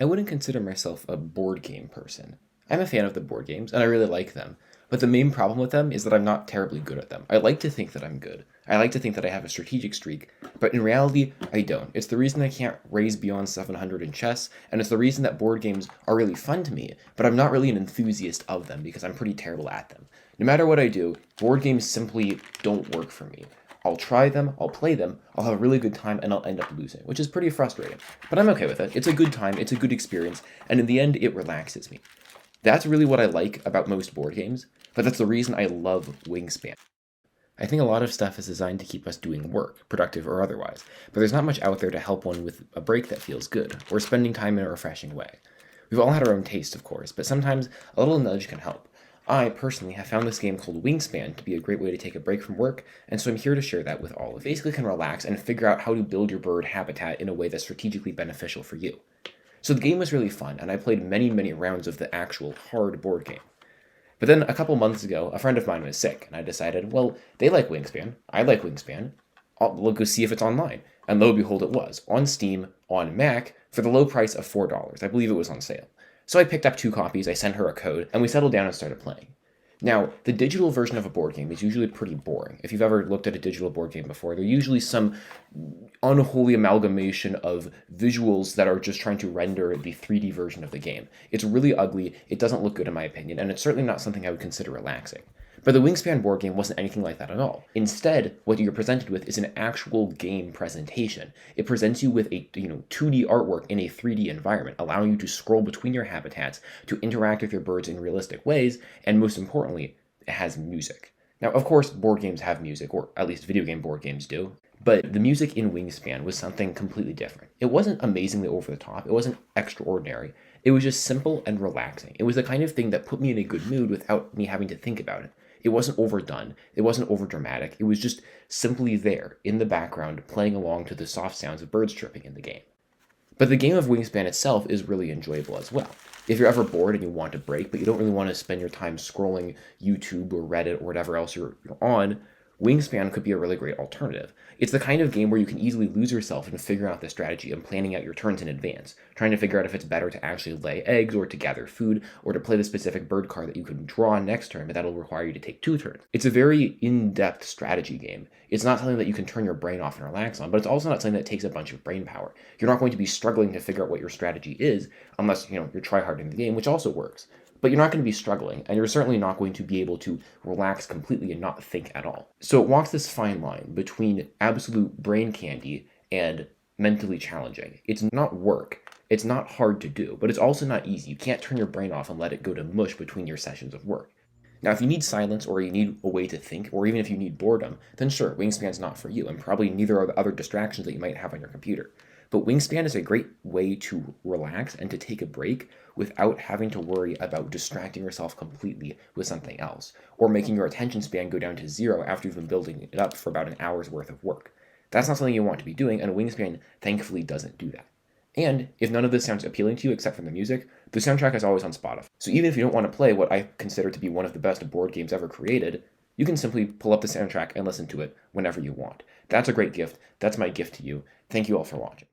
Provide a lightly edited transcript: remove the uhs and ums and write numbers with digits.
I wouldn't consider myself a board game person. I'm a fan of the board games, and I really like them. But the main problem with them is that I'm not terribly good at them. I like to think that I'm good. I like to think that I have a strategic streak, but in reality, I don't. It's the reason I can't raise beyond 700 in chess, and it's the reason that board games are really fun to me, but I'm not really an enthusiast of them because I'm pretty terrible at them. No matter what I do, board games simply don't work for me. I'll try them, I'll play them, I'll have a really good time, and I'll end up losing, which is pretty frustrating. But I'm okay with it. It's a good time, it's a good experience, and in the end, it relaxes me. That's really what I like about most board games, but that's the reason I love Wingspan. I think a lot of stuff is designed to keep us doing work, productive or otherwise, but there's not much out there to help one with a break that feels good, or spending time in a refreshing way. We've all had our own taste, of course, but sometimes a little nudge can help. I, personally, have found this game called Wingspan to be a great way to take a break from work, and so I'm here to share that with all of you. Basically can relax and figure out how to build your bird habitat in a way that's strategically beneficial for you. So the game was really fun, and I played many rounds of the actual hard board game. But then a couple months ago, a friend of mine was sick, and I decided, well, they like Wingspan, I like Wingspan, we'll go see if it's online. And lo and behold, it was, on Steam, on Mac, for the low price of $4. I believe it was on sale. So I picked up 2 copies, I sent her a code, and we settled down and started playing. Now, the digital version of a board game is usually pretty boring. If you've ever looked at a digital board game before, they're usually some unholy amalgamation of visuals that are just trying to render the 3D version of the game. It's really ugly, it doesn't look good in my opinion, and it's certainly not something I would consider relaxing. But the Wingspan board game wasn't anything like that at all. Instead, what you're presented with is an actual game presentation. It presents you with a 2D artwork in a 3D environment, allowing you to scroll between your habitats, to interact with your birds in realistic ways, and most importantly, it has music. Now, of course, board games have music, or at least video game board games do, but the music in Wingspan was something completely different. It wasn't amazingly over the top, it wasn't extraordinary, it was just simple and relaxing. It was the kind of thing that put me in a good mood without me having to think about it. It wasn't overdone, it wasn't overdramatic, it was just simply there, in the background, playing along to the soft sounds of birds chirping in the game. But the game of Wingspan itself is really enjoyable as well. If you're ever bored and you want a break, but you don't really want to spend your time scrolling YouTube or Reddit or whatever else you're on, Wingspan could be a really great alternative. It's the kind of game where you can easily lose yourself in figuring out the strategy and planning out your turns in advance, trying to figure out if it's better to actually lay eggs or to gather food or to play the specific bird card that you can draw next turn, but that'll require you to take 2 turns. It's a very in-depth strategy game. It's not something that you can turn your brain off and relax on, but it's also not something that takes a bunch of brain power. You're not going to be struggling to figure out what your strategy is unless, you're tryharding the game, which also works. But you're not going to be struggling, and you're certainly not going to be able to relax completely and not think at all. So it walks this fine line between absolute brain candy and mentally challenging. It's not work, it's not hard to do, but it's also not easy. You can't turn your brain off and let it go to mush between your sessions of work. Now, if you need silence or you need a way to think, or even if you need boredom, then sure, Wingspan's not for you, and probably neither are the other distractions that you might have on your computer. But Wingspan is a great way to relax and to take a break without having to worry about distracting yourself completely with something else, or making your attention span go down to 0 after you've been building it up for about an hour's worth of work. That's not something you want to be doing, and Wingspan thankfully doesn't do that. And if none of this sounds appealing to you except for the music, the soundtrack is always on Spotify. So even if you don't want to play what I consider to be one of the best board games ever created, you can simply pull up the soundtrack and listen to it whenever you want. That's a great gift. That's my gift to you. Thank you all for watching.